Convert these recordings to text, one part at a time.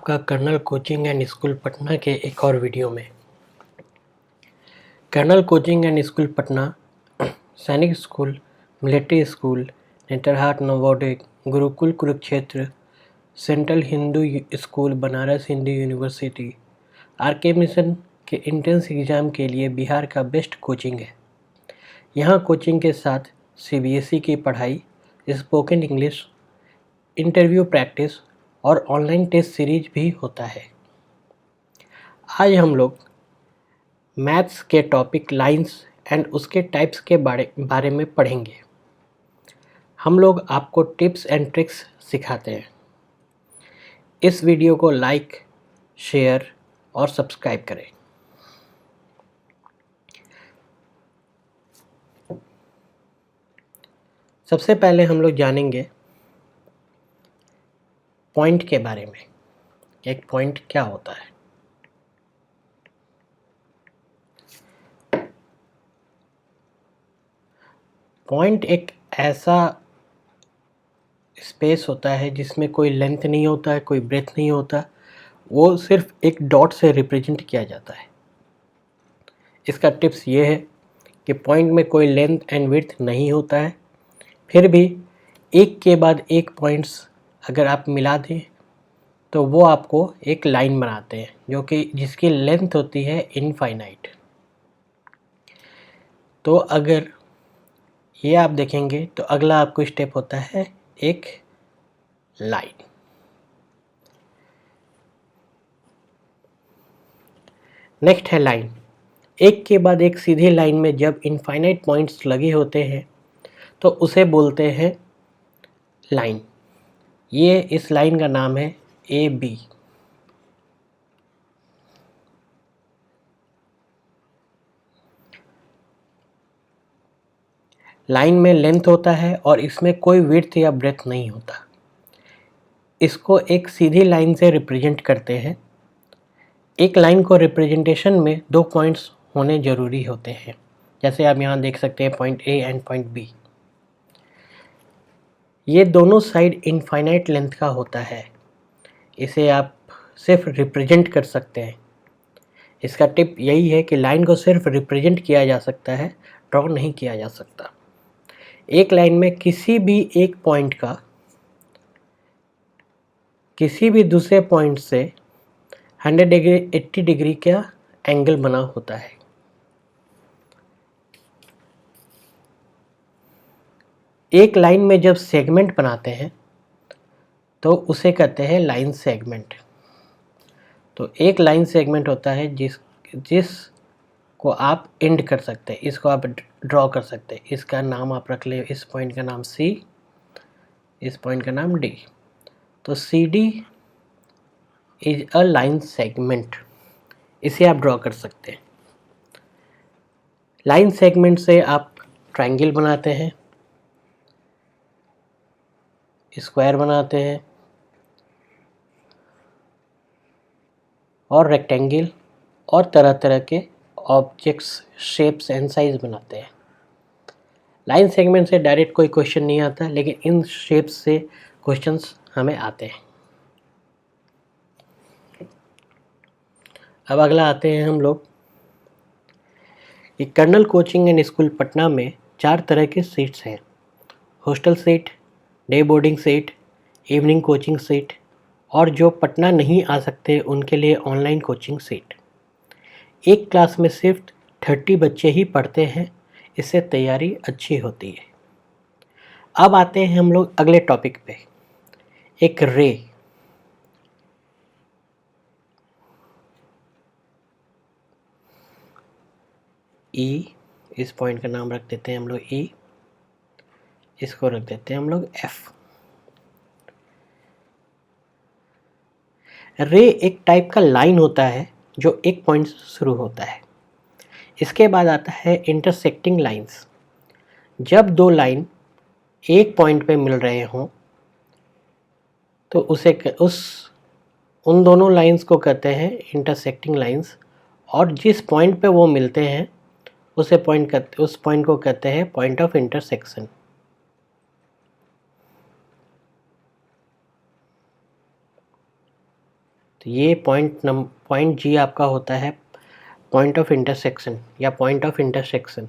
आपका colonel coaching and school Patna के एक और वीडियो में। Colonel coaching and school Patna, Sainik school, military school, Netarhat Navodaya, Gurukul Kurukshetra, central Hindu school, Banaras Hindu university, RK mission के एंट्रेंस एग्ज़ाम के लिए बिहार का बेस्ट कोचिंग है। यहाँ कोचिंग के साथ सीबीएसई की पढ़ाई, स्पोकन इंग्लिश, इंटरव्यू प्रैक्टिस और ऑनलाइन टेस्ट सीरीज भी होता है। आज हम लोग मैथ्स के टॉपिक लाइंस एंड उसके टाइप्स के बारे में पढ़ेंगे। हम लोग आपको टिप्स एंड ट्रिक्स सिखाते हैं। इस वीडियो को लाइक, शेयर और सब्सक्राइब करें। सबसे पहले हम लोग जानेंगे पॉइंट के बारे में। एक पॉइंट क्या होता है? पॉइंट एक ऐसा स्पेस होता है जिसमें कोई लेंथ नहीं होता है, कोई ब्रेथ नहीं होता, वो सिर्फ एक डॉट से रिप्रेजेंट किया जाता है। इसका टिप्स ये है कि पॉइंट में कोई लेंथ एंड विड्थ नहीं होता है, फिर भी एक के बाद एक पॉइंट्स अगर आप मिला दें तो वो आपको एक लाइन बनाते हैं, जो कि जिसकी लेंथ होती है इनफाइनाइट। तो अगर ये आप देखेंगे तो अगला आपको स्टेप होता है एक लाइन। नेक्स्ट है लाइन। एक के बाद एक सीधी लाइन में जब इनफाइनाइट पॉइंट्स लगे होते हैं तो उसे बोलते हैं लाइन। ये इस लाइन का नाम है ए बी। लाइन में लेंथ होता है और इसमें कोई विड्थ या ब्रेथ नहीं होता। इसको एक सीधी लाइन से रिप्रेजेंट करते हैं। एक लाइन को रिप्रेजेंटेशन में दो पॉइंट्स होने ज़रूरी होते हैं, जैसे आप यहाँ देख सकते हैं point A and point B. ये दोनों साइड इनफाइनाइट लेंथ का होता है। इसे आप सिर्फ रिप्रेजेंट कर सकते हैं। इसका टिप यही है कि लाइन को सिर्फ रिप्रेजेंट किया जा सकता है, ड्रॉ नहीं किया जा सकता। एक लाइन में किसी भी एक पॉइंट का किसी भी दूसरे पॉइंट से 100 डिग्री 80 डिग्री का एंगल बना होता है। एक लाइन में जब सेगमेंट बनाते हैं तो उसे कहते हैं लाइन सेगमेंट। तो एक लाइन सेगमेंट होता है जिसको आप एंड कर सकते हैं, इसको आप ड्रॉ कर सकते हैं। इसका नाम आप रख ले, इस पॉइंट का नाम सी, इस पॉइंट का नाम डी। तो C D is a line segment. इसे आप ड्रॉ कर सकते हैं। लाइन सेगमेंट से आप ट्रायंगल बनाते हैं, स्क्वायर बनाते हैं और रेक्टेंगल और तरह तरह के ऑब्जेक्ट्स, शेप्स एंड साइज बनाते हैं। लाइन सेगमेंट से डायरेक्ट कोई क्वेश्चन नहीं आता, लेकिन इन शेप्स से क्वेश्चंस हमें आते हैं। अब अगला आते हैं हम लोग कि colonel coaching and school Patna में 4 तरह के सीट्स हैं। Hostel seat, day boarding seat, evening coaching seat और जो पटना नहीं आ सकते उनके लिए ऑनलाइन कोचिंग सीट। एक क्लास में सिर्फ 30 बच्चे ही पढ़ते हैं, इससे तैयारी अच्छी होती है। अब आते हैं हम लोग अगले टॉपिक पे, एक रे। ई, इस पॉइंट का नाम रख देते हैं हम लोग ई, इसको रख देते हैं हम लोग एफ। रे एक टाइप का लाइन होता है जो एक पॉइंट से शुरू होता है। इसके बाद आता है इंटरसेक्टिंग लाइंस। जब दो लाइन एक पॉइंट पे मिल रहे हों तो उन दोनों लाइंस को कहते हैं इंटरसेक्टिंग लाइंस, और जिस पॉइंट पे वो मिलते हैं उस पॉइंट को कहते हैं पॉइंट ऑफ इंटरसेक्शन। तो ये पॉइंट जी आपका होता है पॉइंट ऑफ इंटरसेक्शन या पॉइंट ऑफ इंटरसेक्शन,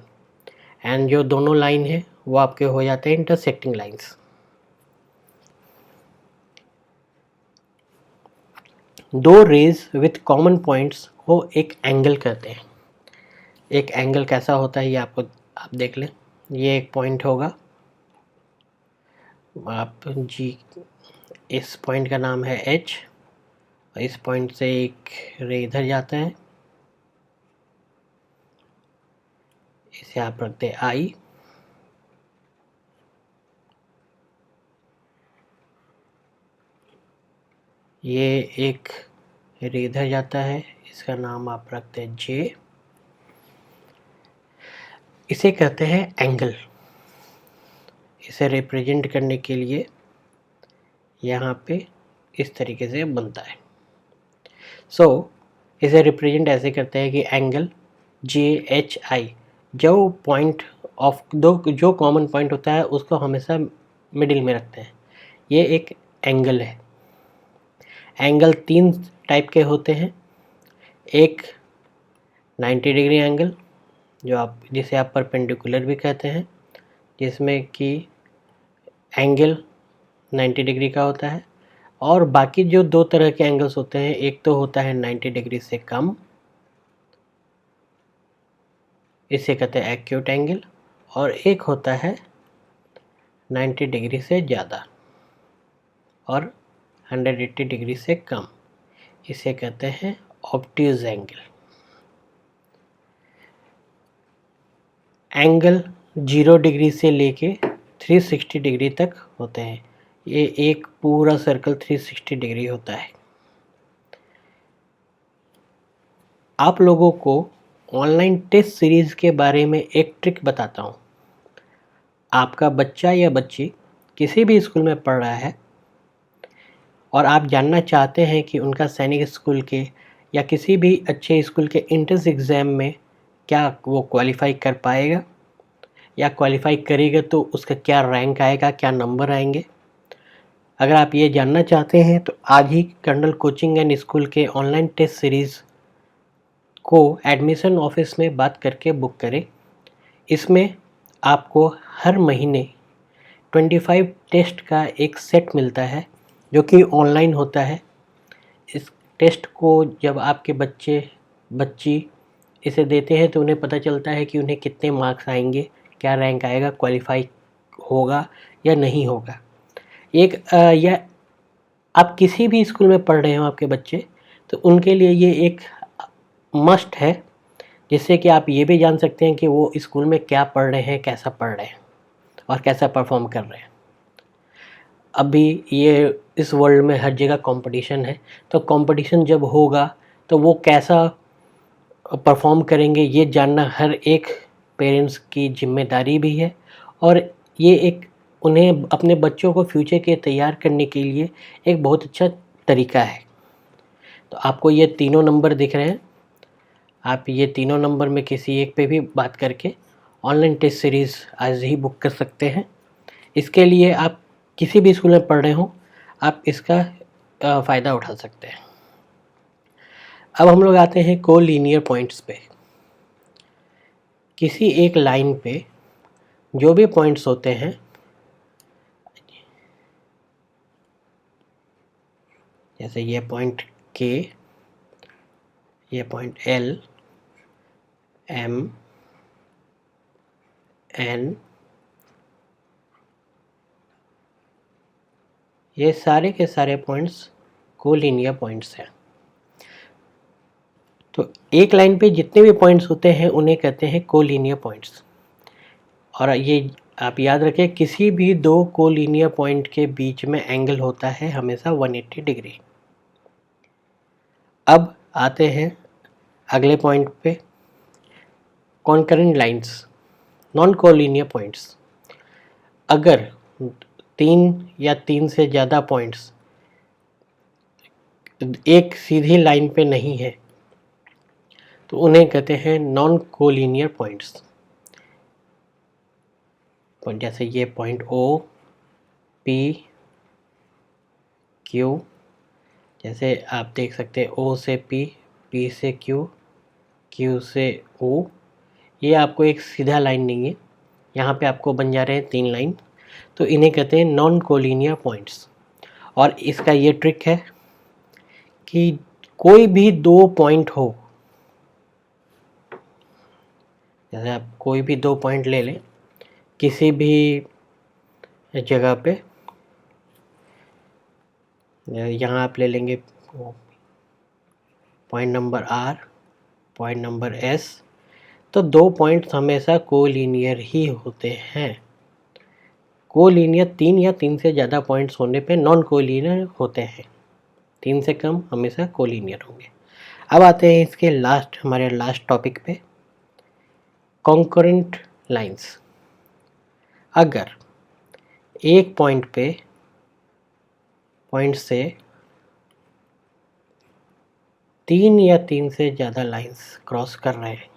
एंड जो दोनों लाइन है वो आपके हो जाते हैं इंटरसेक्टिंग लाइंस। दो रेज विथ कॉमन पॉइंट्स को एक एंगल कहते हैं। एक एंगल कैसा होता है ये आप देख लें। ये एक पॉइंट होगा, आप जी, इस पॉइंट का नाम है एच, और इस पॉइंट से एक रे इधर जाता है, इसे आप रखते हैं आई। ये एक रे इधर जाता है, इसका नाम आप रखते हैं जे। इसे कहते हैं एंगल। इसे रिप्रेजेंट करने के लिए यहाँ पे इस तरीके से बनता है। इसे रिप्रेजेंट ऐसे करते हैं कि एंगल जे एच आई, जो पॉइंट ऑफ जो कॉमन पॉइंट होता है उसको हमेशा मिडिल में रखते हैं। ये एक एंगल है। एंगल 3 टाइप के होते हैं। एक 90 डिग्री एंगल, जिसे आप परपेंडिकुलर भी कहते हैं, जिसमें कि एंगल 90 डिग्री का होता है। और बाकी जो 2 तरह के एंगल्स होते हैं, एक तो होता है 90 डिग्री से कम, इसे कहते हैं एक्यूट एंगल, और एक होता है 90 डिग्री से ज़्यादा और 180 डिग्री से कम, इसे कहते हैं ऑब्ट्यूज एंगल। एंगल 0 डिग्री से लेके 360 डिग्री तक होते हैं। ये एक पूरा सर्कल 360 डिग्री होता है। आप लोगों को ऑनलाइन टेस्ट सीरीज़ के बारे में एक ट्रिक बताता हूँ। आपका बच्चा या बच्ची किसी भी स्कूल में पढ़ रहा है और आप जानना चाहते हैं कि उनका सैनिक स्कूल के या किसी भी अच्छे स्कूल के एंट्रेंस एग्ज़ाम में क्या वो क्वालिफाई कर पाएगा, या क्वालिफाई करेगा तो उसका क्या रैंक आएगा, क्या नंबर आएंगे। अगर आप ये जानना चाहते हैं तो आज ही कर्नल कोचिंग एंड स्कूल के ऑनलाइन टेस्ट सीरीज़ को एडमिशन ऑफिस में बात करके बुक करें। इसमें आपको हर महीने 25 टेस्ट का एक सेट मिलता है जो कि ऑनलाइन होता है। इस टेस्ट को जब आपके बच्ची इसे देते हैं तो उन्हें पता चलता है कि उन्हें कितने मार्क्स आएंगे, क्या रैंक आएगा, क्वालिफाई होगा या नहीं होगा। या आप किसी भी स्कूल में पढ़ रहे हो आपके बच्चे, तो उनके लिए ये एक मस्ट है, जिससे कि आप ये भी जान सकते हैं कि वो स्कूल में क्या पढ़ रहे हैं, कैसा पढ़ रहे हैं और कैसा परफॉर्म कर रहे हैं। अभी ये इस वर्ल्ड में हर जगह कंपटीशन है, तो कंपटीशन जब होगा तो वो कैसा परफॉर्म करेंगे ये जानना हर एक पेरेंट्स की जिम्मेदारी भी है, और ये एक उन्हें अपने बच्चों को फ्यूचर के तैयार करने के लिए एक बहुत अच्छा तरीका है। तो आपको ये तीनों नंबर दिख रहे हैं, आप ये तीनों नंबर में किसी एक पे भी बात करके ऑनलाइन टेस्ट सीरीज़ आज ही बुक कर सकते हैं। इसके लिए आप किसी भी स्कूल में पढ़ रहे हो, आप इसका फ़ायदा उठा सकते हैं। अब हम लोग आते हैं कोलिनियर पॉइंट्स पे। किसी एक लाइन पे जो भी पॉइंट्स होते हैं, जैसे ये पॉइंट के, ये पॉइंट एल, एम, एन, ये सारे के सारे पॉइंट्स कोलिनियर पॉइंट्स हैं। तो एक लाइन पे जितने भी पॉइंट्स होते हैं उन्हें कहते हैं कोलिनियर पॉइंट्स। और ये आप याद रखें, किसी भी दो कोलिनियर पॉइंट के बीच में एंगल होता है हमेशा 180 डिग्री। अब आते हैं अगले पॉइंट पे, concurrent lines, non collinear points. अगर 3 या 3 से ज़्यादा पॉइंट्स एक सीधी लाइन पे नहीं है तो उन्हें कहते हैं नॉन कोलिनियर पॉइंट्स। जैसे ये पॉइंट ओ, पी, क्यू, जैसे आप देख सकते हैं ओ से पी, पी से क्यू, क्यू से ओ। ये आपको एक सीधा लाइन नहीं है, यहाँ पे आपको बन जा रहे हैं 3 लाइन, तो इन्हें कहते हैं नॉन कोलिनियर पॉइंट्स। और इसका ये ट्रिक है कि कोई भी 2 पॉइंट हो, जैसे आप कोई भी 2 पॉइंट ले लें किसी भी जगह पे, यहाँ आप ले लेंगे point number R, point number S, तो 2 पॉइंट्स हमेशा कोलिनियर ही होते हैं। कोलिनियर 3 या 3 से ज़्यादा पॉइंट्स होने पे नॉन कोलिनियर होते हैं, 3 से कम हमेशा कोलिनियर होंगे। अब आते हैं इसके हमारे लास्ट टॉपिक पे, कॉन्करेंट लाइंस। अगर एक पॉइंट से 3 या 3 से ज़्यादा लाइंस क्रॉस कर रहे हैं,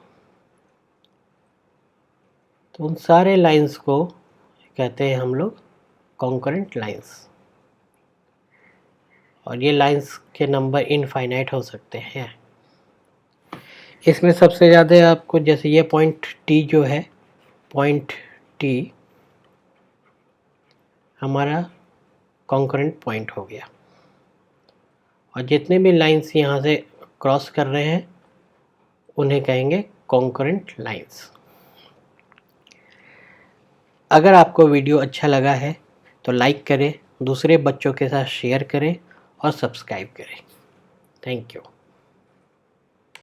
तो उन सारे लाइंस को कहते हैं हम लोग कॉन्करेंट लाइंस। और ये लाइंस के नंबर इनफाइनाइट हो सकते हैं। इसमें सबसे ज़्यादा आपको, जैसे ये पॉइंट टी जो है, पॉइंट टी हमारा कॉन्करेंट पॉइंट हो गया, और जितने भी लाइंस यहाँ से क्रॉस कर रहे हैं उन्हें कहेंगे कॉन्करेंट लाइंस। अगर आपको वीडियो अच्छा लगा है तो लाइक करें, दूसरे बच्चों के साथ शेयर करें और सब्सक्राइब करें। Thank you.